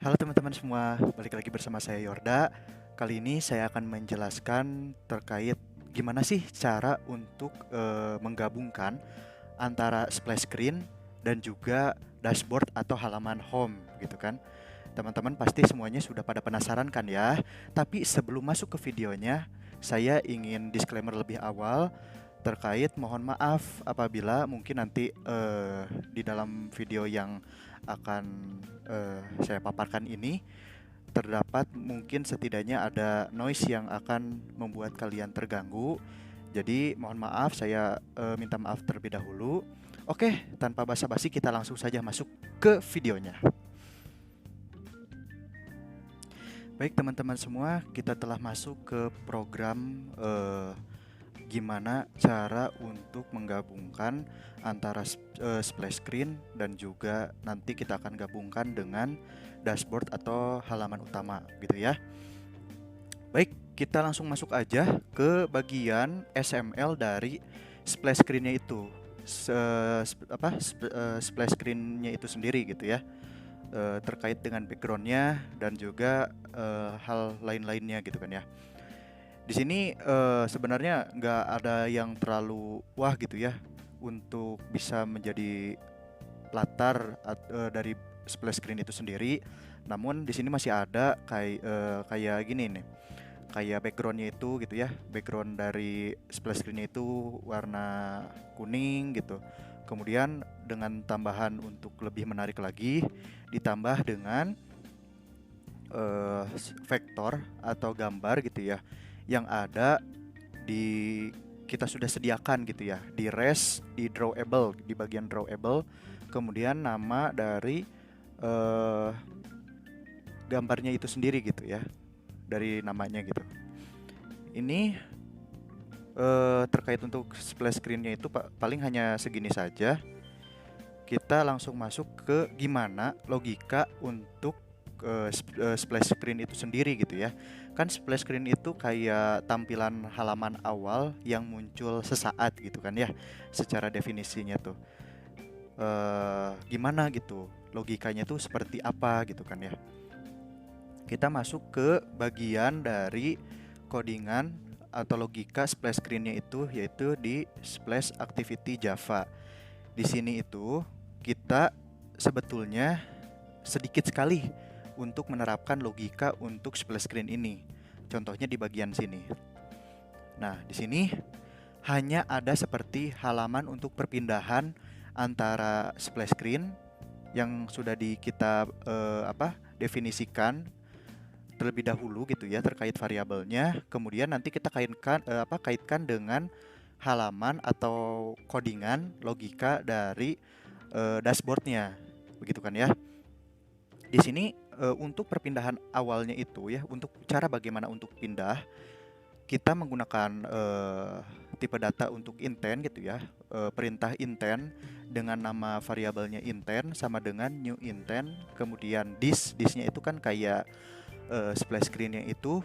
Halo teman-teman semua, balik lagi bersama saya Yorda. Kali ini saya akan menjelaskan terkait gimana sih cara untuk menggabungkan antara splash screen dan juga dashboard atau halaman home gitu kan. Teman-teman pasti semuanya sudah pada penasaran kan ya. Tapi sebelum masuk ke videonya, saya ingin disclaimer lebih awal terkait mohon maaf apabila mungkin nanti di dalam video yang akan saya paparkan ini terdapat mungkin setidaknya ada noise yang akan membuat kalian terganggu. Jadi mohon maaf, saya minta maaf terlebih dahulu. Oke, tanpa basa-basi kita langsung saja masuk ke videonya. Baik teman-teman semua, kita telah masuk ke program gimana cara untuk menggabungkan antara splash screen dan juga nanti kita akan gabungkan dengan dashboard atau halaman utama gitu ya. Baik, kita langsung masuk aja ke bagian SML dari splash screen-nya itu. Splash screen-nya itu sendiri gitu ya. Terkait dengan background-nya dan juga hal lain-lainnya gitu kan ya. Di sini sebenarnya nggak ada yang terlalu wah gitu ya untuk bisa menjadi latar dari splash screen itu sendiri. Namun di sini masih ada kayak gini nih, kayak backgroundnya itu gitu ya. Background dari splash screen itu warna kuning gitu. Kemudian dengan tambahan untuk lebih menarik lagi, ditambah dengan vektor atau gambar gitu ya yang ada di kita sudah sediakan gitu ya di res, di drawable, di bagian drawable, kemudian nama dari gambarnya itu sendiri gitu ya, dari namanya gitu. Ini terkait untuk splash screen-nya itu paling hanya segini saja. Kita langsung masuk ke gimana logika untuk splash screen itu sendiri gitu ya. Kan splash screen itu kayak tampilan halaman awal yang muncul sesaat gitu kan ya, secara definisinya tuh. Gimana gitu logikanya tuh seperti apa gitu kan ya. Kita masuk ke bagian dari codingan atau logika splash screen-nya itu, yaitu di splash activity Java. Di sini itu kita sebetulnya sedikit sekali untuk menerapkan logika untuk splash screen ini. Contohnya di bagian sini. Nah, di sini hanya ada seperti halaman untuk perpindahan antara splash screen yang sudah kita definisikan terlebih dahulu gitu ya terkait variabelnya. Kemudian nanti kita kaitkan dengan halaman atau codingan logika dari dashboardnya, begitu kan ya. Di sini untuk perpindahan awalnya itu ya, untuk cara bagaimana untuk pindah, kita menggunakan tipe data untuk intent gitu ya, perintah intent dengan nama variabelnya intent sama dengan new intent, kemudian this-nya itu kan kayak splash screen-nya itu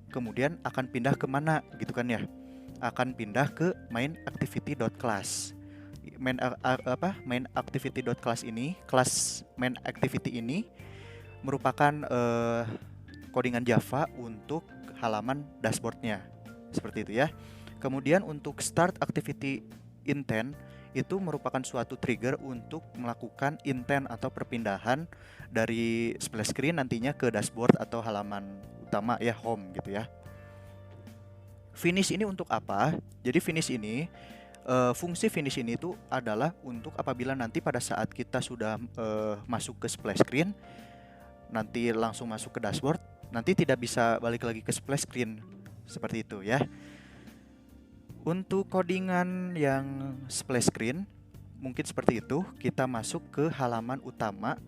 kemudian akan pindah kemana gitu kan ya, akan pindah ke main activity.class. Main activity.class ini, kelas main activity ini merupakan codingan Java untuk halaman dashboardnya, seperti itu ya. Kemudian untuk start activity intent itu merupakan suatu trigger untuk melakukan intent atau perpindahan dari splash screen nantinya ke dashboard atau halaman utama ya, home gitu ya. Finish ini untuk apa? Jadi finish ini fungsi finish ini itu adalah untuk apabila nanti pada saat kita sudah masuk ke splash screen, nanti langsung masuk ke dashboard, nanti tidak bisa balik lagi ke splash screen, seperti itu ya. Untuk codingan yang splash screen mungkin seperti itu. Kita masuk ke halaman utama,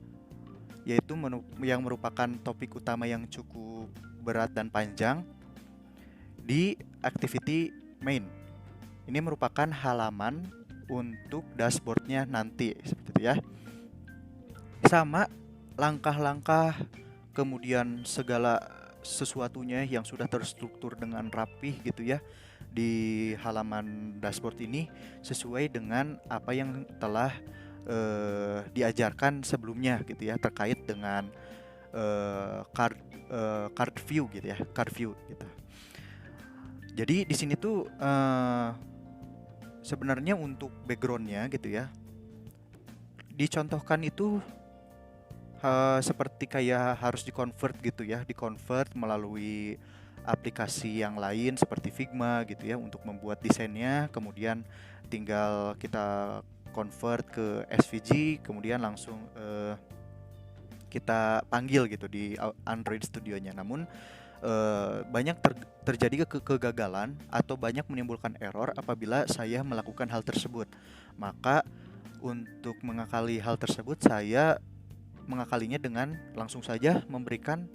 yaitu yang merupakan topik utama yang cukup berat dan panjang di activity main. Ini merupakan halaman untuk dashboardnya nanti, seperti itu ya. Sama langkah-langkah, kemudian segala sesuatunya yang sudah terstruktur dengan rapih gitu ya di halaman dashboard ini, sesuai dengan apa yang telah diajarkan sebelumnya gitu ya, terkait dengan card view gitu ya, card view gitu. Jadi di sini tuh sebenarnya untuk backgroundnya gitu ya, dicontohkan itu seperti kayak harus di-convert gitu ya, di-convert melalui aplikasi yang lain seperti Figma gitu ya untuk membuat desainnya, kemudian tinggal kita convert ke SVG, kemudian langsung kita panggil gitu di Android Studio-nya. Namun banyak terjadi kegagalan atau banyak menimbulkan error apabila saya melakukan hal tersebut. Maka untuk mengakali hal tersebut, saya mengakalinya dengan langsung saja memberikan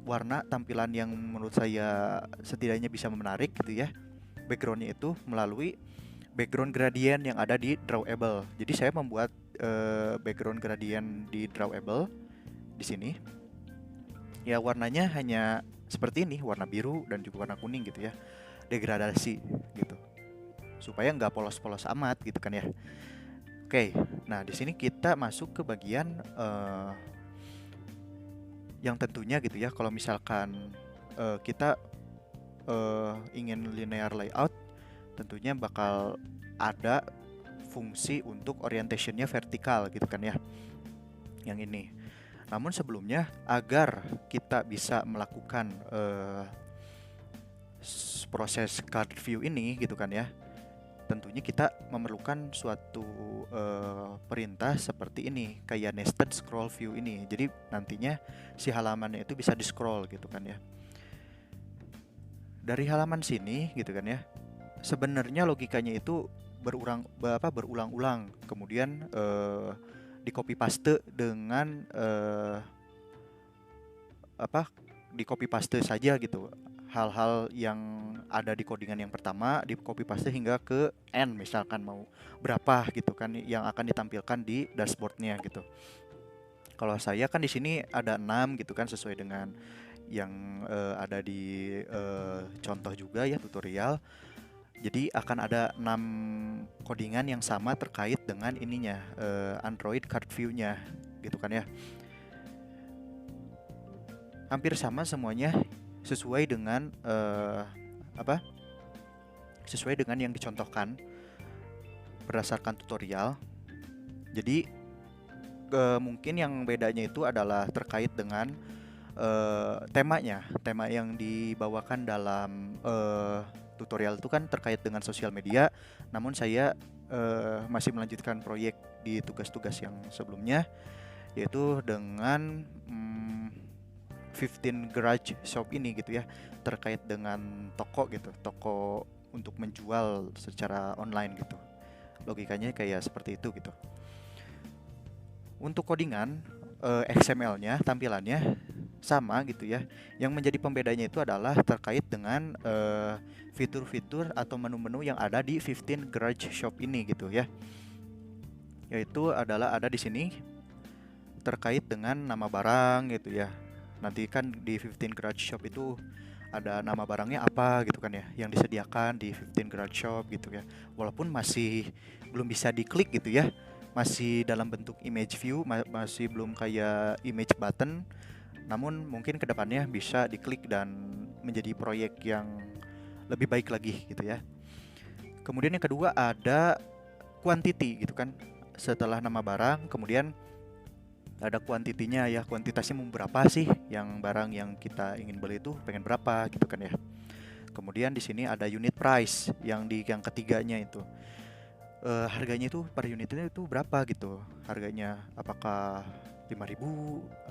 warna tampilan yang menurut saya setidaknya bisa menarik gitu ya, backgroundnya itu melalui background gradient yang ada di drawable. Jadi saya membuat background gradient di drawable di sini. Ya warnanya hanya seperti ini, warna biru dan juga warna kuning gitu ya, degradasi gitu, supaya nggak polos-polos amat gitu kan ya. Oke, nah di sini kita masuk ke bagian yang tentunya gitu ya, kalau misalkan kita ingin linear layout, tentunya bakal ada fungsi untuk orientationnya vertikal gitu kan ya, yang ini. Namun sebelumnya, agar kita bisa melakukan proses card view ini gitu kan ya, tentunya kita memerlukan suatu perintah seperti ini, kayak nested scroll view ini. Jadi nantinya si halamannya itu bisa di scroll gitu kan ya. Dari halaman sini gitu kan ya, sebenarnya logikanya itu berulang-ulang, kemudian di copy paste dengan di copy paste saja gitu, hal-hal yang ada di codingan yang pertama di copy paste hingga ke n, misalkan mau berapa gitu kan yang akan ditampilkan di dashboardnya gitu. Kalau saya kan di sini ada 6 gitu kan, sesuai dengan yang ada di contoh juga ya, tutorial. Jadi akan ada 6 codingan yang sama terkait dengan ininya, Android card view-nya gitu kan ya. Hampir sama semuanya, sesuai dengan sesuai dengan yang dicontohkan berdasarkan tutorial. Jadi mungkin yang bedanya itu adalah terkait dengan temanya. Tema yang dibawakan dalam tutorial itu kan terkait dengan sosial media. Namun saya masih melanjutkan proyek di tugas-tugas yang sebelumnya, yaitu dengan 15 Garage Shop ini gitu ya, terkait dengan toko gitu, toko untuk menjual secara online gitu. Logikanya kayak seperti itu gitu. Untuk codingan XML-nya, tampilannya sama gitu ya. Yang menjadi pembedanya itu adalah terkait dengan fitur-fitur atau menu-menu yang ada di 15 Garage Shop ini gitu ya. Yaitu adalah ada di sini terkait dengan nama barang gitu ya. Nanti kan di 15 Garage Shop itu ada nama barangnya apa gitu kan ya, yang disediakan di 15 Garage Shop gitu ya. Walaupun masih belum bisa diklik gitu ya, masih dalam bentuk image view, masih belum kayak image button. Namun mungkin kedepannya bisa diklik dan menjadi proyek yang lebih baik lagi gitu ya. Kemudian yang kedua ada quantity gitu kan. Setelah nama barang, kemudian ada kuantitinya ya, kuantitasnya mau berapa sih, yang barang yang kita ingin beli itu pengen berapa gitu kan ya. Kemudian di sini ada unit price yang ketiganya itu, harganya itu per unitnya itu berapa gitu harganya, apakah 5.000,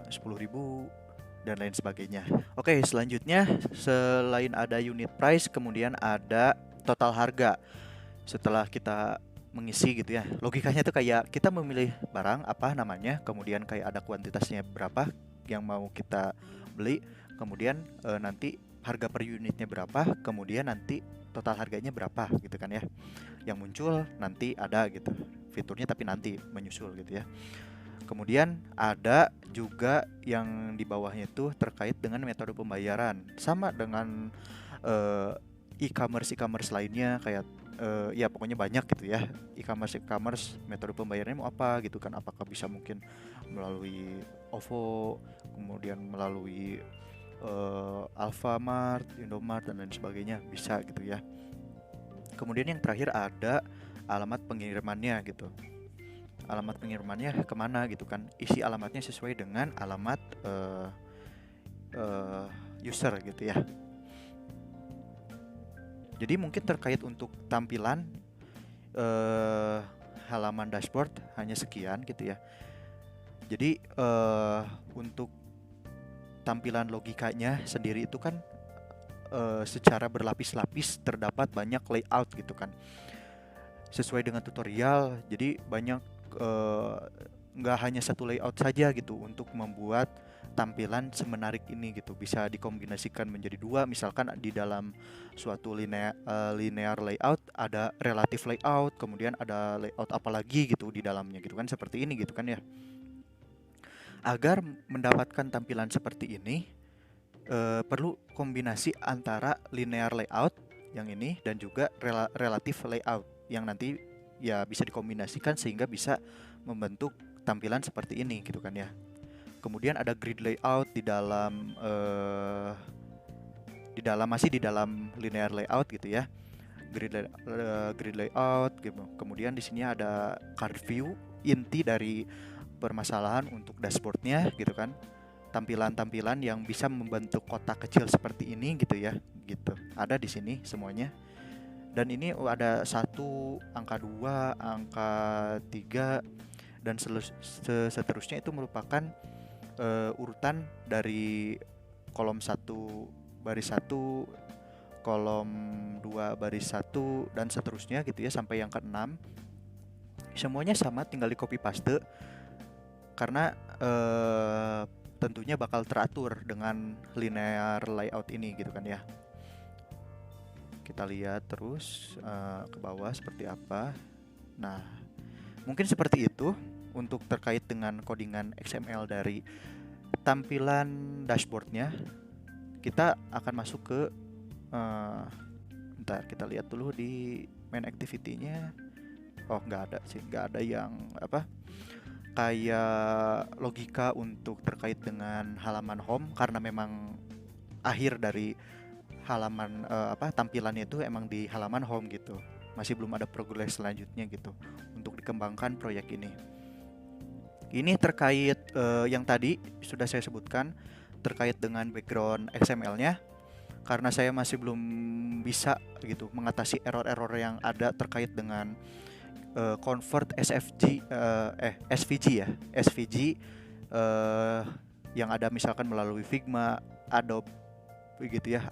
10.000 dan lain sebagainya. Oke, selanjutnya selain ada unit price, kemudian ada total harga. Setelah kita mengisi gitu ya, logikanya tuh kayak kita memilih barang apa namanya, kemudian kayak ada kuantitasnya berapa yang mau kita beli, kemudian nanti harga per unitnya berapa, kemudian nanti total harganya berapa gitu kan ya. Yang muncul nanti ada gitu fiturnya, tapi nanti menyusul gitu ya. Kemudian ada juga yang di bawahnya itu terkait dengan metode pembayaran, sama dengan e-commerce lainnya kayak ya pokoknya banyak gitu ya. E-commerce metode pembayarannya mau apa gitu kan, apakah bisa mungkin melalui OVO, kemudian melalui Alfamart, Indomart dan lain sebagainya bisa gitu ya. Kemudian yang terakhir ada alamat pengirimannya gitu. Alamat pengirimannya kemana gitu kan? Isi alamatnya sesuai dengan alamat user gitu ya. Jadi mungkin terkait untuk tampilan halaman dashboard hanya sekian gitu ya. Jadi untuk tampilan logikanya sendiri itu kan secara berlapis-lapis terdapat banyak layout gitu kan. Sesuai dengan tutorial, jadi banyak nggak hanya satu layout saja gitu untuk membuat tampilan semenarik ini gitu. Bisa dikombinasikan menjadi dua, misalkan di dalam suatu linear layout ada relative layout, kemudian ada layout apa lagi gitu di dalamnya gitu kan, seperti ini gitu kan ya. Agar mendapatkan tampilan seperti ini perlu kombinasi antara linear layout yang ini dan juga relative layout yang nanti ya bisa dikombinasikan sehingga bisa membentuk tampilan seperti ini gitu kan ya. Kemudian ada grid layout masih di dalam linear layout gitu ya. Grid layout gitu. Kemudian di sini ada card view, inti dari permasalahan untuk dashboardnya gitu kan. Tampilan-tampilan yang bisa membentuk kotak kecil seperti ini gitu ya, gitu. Ada di sini semuanya. Dan ini ada 1, angka 2, angka 3 dan seterusnya itu merupakan urutan dari kolom 1 baris 1, kolom 2 baris 1 dan seterusnya gitu ya sampai yang ke-6. Semuanya sama, tinggal di copy paste karena tentunya bakal teratur dengan linear layout ini gitu kan ya. Kita lihat terus ke bawah seperti apa. Nah, mungkin seperti itu untuk terkait dengan codingan XML dari tampilan dashboardnya. Kita akan masuk ke bentar, kita lihat dulu di main activity-nya. Oh, nggak ada yang apa kayak logika untuk terkait dengan halaman home, karena memang akhir dari halaman tampilannya itu emang di halaman home gitu. Masih belum ada progres selanjutnya gitu untuk dikembangkan proyek ini. Ini terkait yang tadi sudah saya sebutkan terkait dengan background XML-nya, karena saya masih belum bisa gitu mengatasi error-error yang ada terkait dengan convert SVG ya, SVG yang ada misalkan melalui Figma, Adobe gitu ya,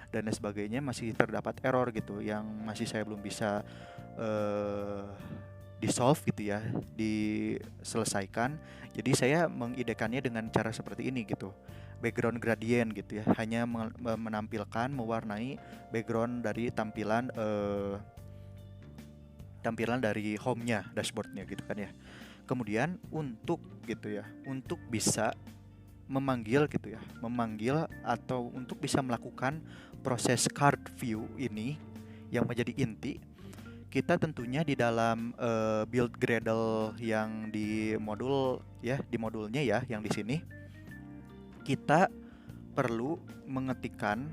dan lain sebagainya. Masih terdapat error gitu yang masih saya belum bisa di-solve gitu ya, diselesaikan. Jadi saya mengidekannya dengan cara seperti ini gitu, background gradient gitu ya, hanya menampilkan, mewarnai background dari tampilan dari home-nya, dashboard-nya gitu kan ya. Kemudian untuk bisa memanggil atau untuk bisa melakukan proses card view ini yang menjadi inti, kita tentunya di dalam build Gradle yang di modulnya ya, yang di sini kita perlu mengetikkan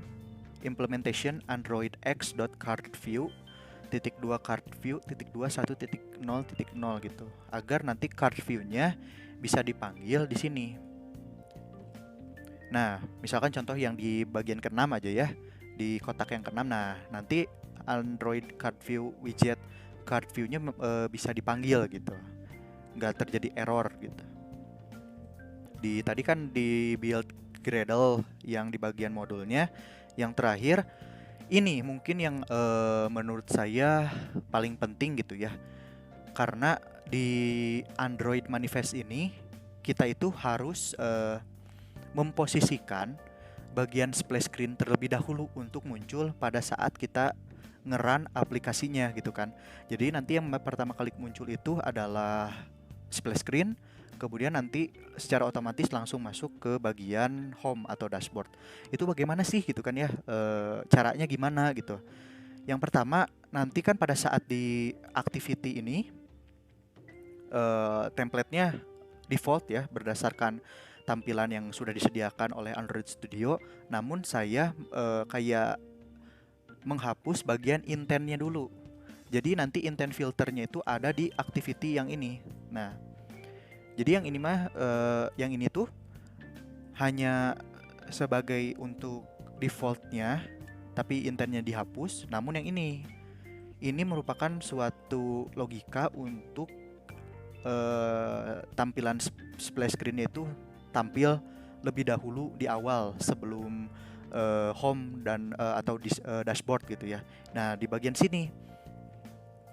implementation Android X.cardView .2 card view .2 1.0.0 gitu, agar nanti card view-nya bisa dipanggil di sini. Nah, misalkan contoh yang di bagian ke-6 aja ya, di kotak yang ke-6. Nah, nanti Android card view widget card view-nya bisa dipanggil gitu, nggak terjadi error gitu. Tadi kan di build Gradle yang di bagian modulnya. Yang terakhir ini mungkin yang menurut saya paling penting gitu ya, karena di Android Manifest ini kita itu harus memposisikan bagian splash screen terlebih dahulu untuk muncul pada saat kita nge-run aplikasinya gitu kan. Jadi nanti yang pertama kali muncul itu adalah splash screen, kemudian nanti secara otomatis langsung masuk ke bagian home atau dashboard. Itu bagaimana sih gitu kan ya, caranya gimana gitu. Yang pertama, nanti kan pada saat di activity ini template-nya default ya, berdasarkan tampilan yang sudah disediakan oleh Android Studio. Namun saya kayak menghapus bagian intentnya dulu. Jadi nanti intent filternya itu ada di activity yang ini. Nah, jadi yang ini mah yang ini tuh hanya sebagai untuk defaultnya, tapi intentnya dihapus. Namun yang ini merupakan suatu logika untuk tampilan splash screen itu tampil lebih dahulu di awal sebelum home dan atau dashboard gitu ya. Nah, di bagian sini.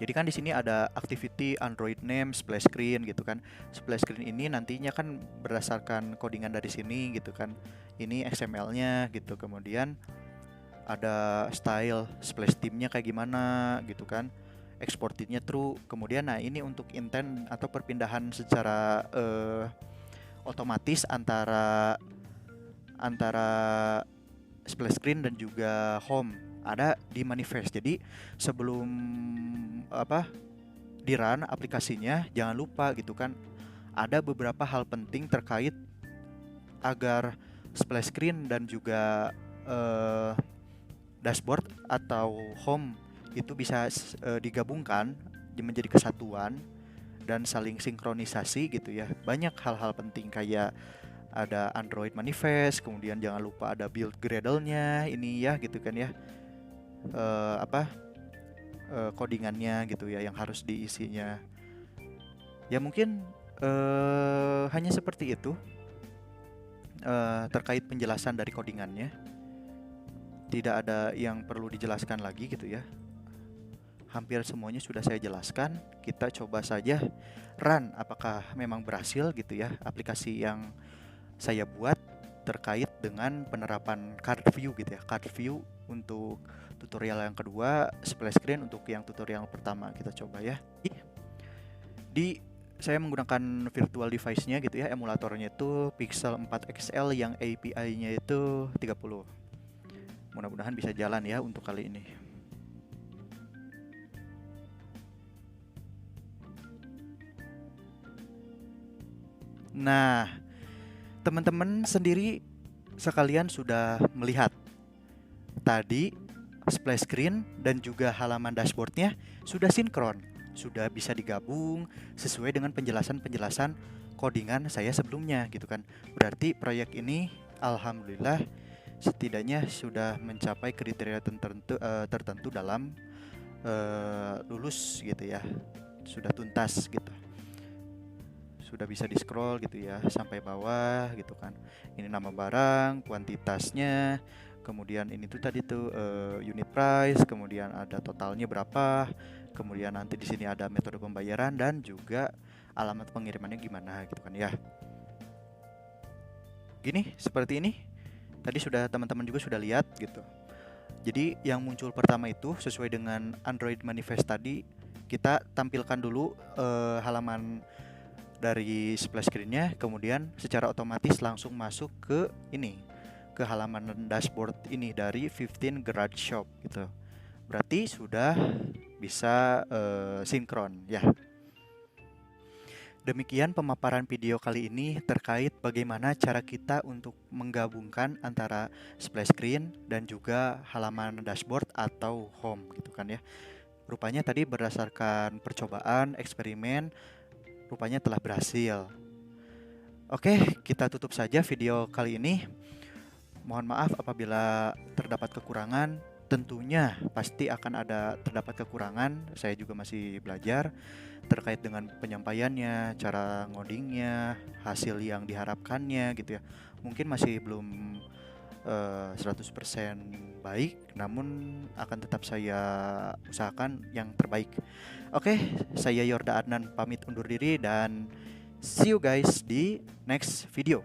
Jadi kan di sini ada activity Android name splash screen gitu kan. Splash screen ini nantinya kan berdasarkan codingan dari sini gitu kan. Ini XML-nya gitu. Kemudian ada style splash theme-nya kayak gimana gitu kan. Exportednya true. Kemudian nah ini untuk intent atau perpindahan secara otomatis antara splash screen dan juga home ada di manifest. Jadi sebelum di run aplikasinya, jangan lupa gitu kan, ada beberapa hal penting terkait agar splash screen dan juga dashboard atau home itu bisa digabungkan menjadi kesatuan dan saling sinkronisasi gitu ya. Banyak hal-hal penting kayak ada Android manifest, kemudian jangan lupa ada build Gradle-nya ini ya gitu kan ya. Codingannya gitu ya yang harus diisinya. Ya mungkin hanya seperti itu terkait penjelasan dari codingannya. Tidak ada yang perlu dijelaskan lagi gitu ya. Hampir semuanya sudah saya jelaskan. Kita coba saja run apakah memang berhasil gitu ya aplikasi yang saya buat terkait dengan penerapan card view gitu ya. Card view untuk tutorial yang kedua, splash screen untuk yang tutorial pertama. Kita coba ya. Saya menggunakan virtual device-nya gitu ya, emulatornya itu Pixel 4 XL yang API-nya itu 30. Mudah-mudahan bisa jalan ya untuk kali ini. Nah, teman-teman sendiri sekalian sudah melihat tadi splash screen dan juga halaman dashboardnya sudah sinkron, sudah bisa digabung sesuai dengan penjelasan-penjelasan codingan saya sebelumnya gitu kan. Berarti proyek ini alhamdulillah setidaknya sudah mencapai kriteria tertentu dalam lulus gitu ya, sudah tuntas gitu, sudah bisa di scroll gitu ya sampai bawah gitu kan. Ini nama barang, kuantitasnya, kemudian ini tuh tadi tuh unit price, kemudian ada totalnya berapa, kemudian nanti di sini ada metode pembayaran dan juga alamat pengirimannya gimana gitu kan ya. Gini seperti ini. Tadi sudah teman-teman juga sudah lihat gitu. Jadi yang muncul pertama itu sesuai dengan Android manifest tadi, kita tampilkan dulu halaman dari splash screen-nya, kemudian secara otomatis langsung masuk ke ini, ke halaman dashboard ini dari 15 Garage Shop gitu. Berarti sudah bisa sinkron ya. Demikian pemaparan video kali ini terkait bagaimana cara kita untuk menggabungkan antara splash screen dan juga halaman dashboard atau home gitu kan ya. Rupanya tadi berdasarkan percobaan, eksperimen, rupanya telah berhasil. Oke, kita tutup saja video kali ini. Mohon maaf apabila terdapat kekurangan. Tentunya pasti akan ada terdapat kekurangan. Saya juga masih belajar terkait dengan penyampaiannya, cara ngodingnya, hasil yang diharapkannya gitu ya. Mungkin masih belum 100% baik, namun akan tetap saya usahakan yang terbaik. Oke, saya Yorda Adnan pamit undur diri dan see you guys di next video.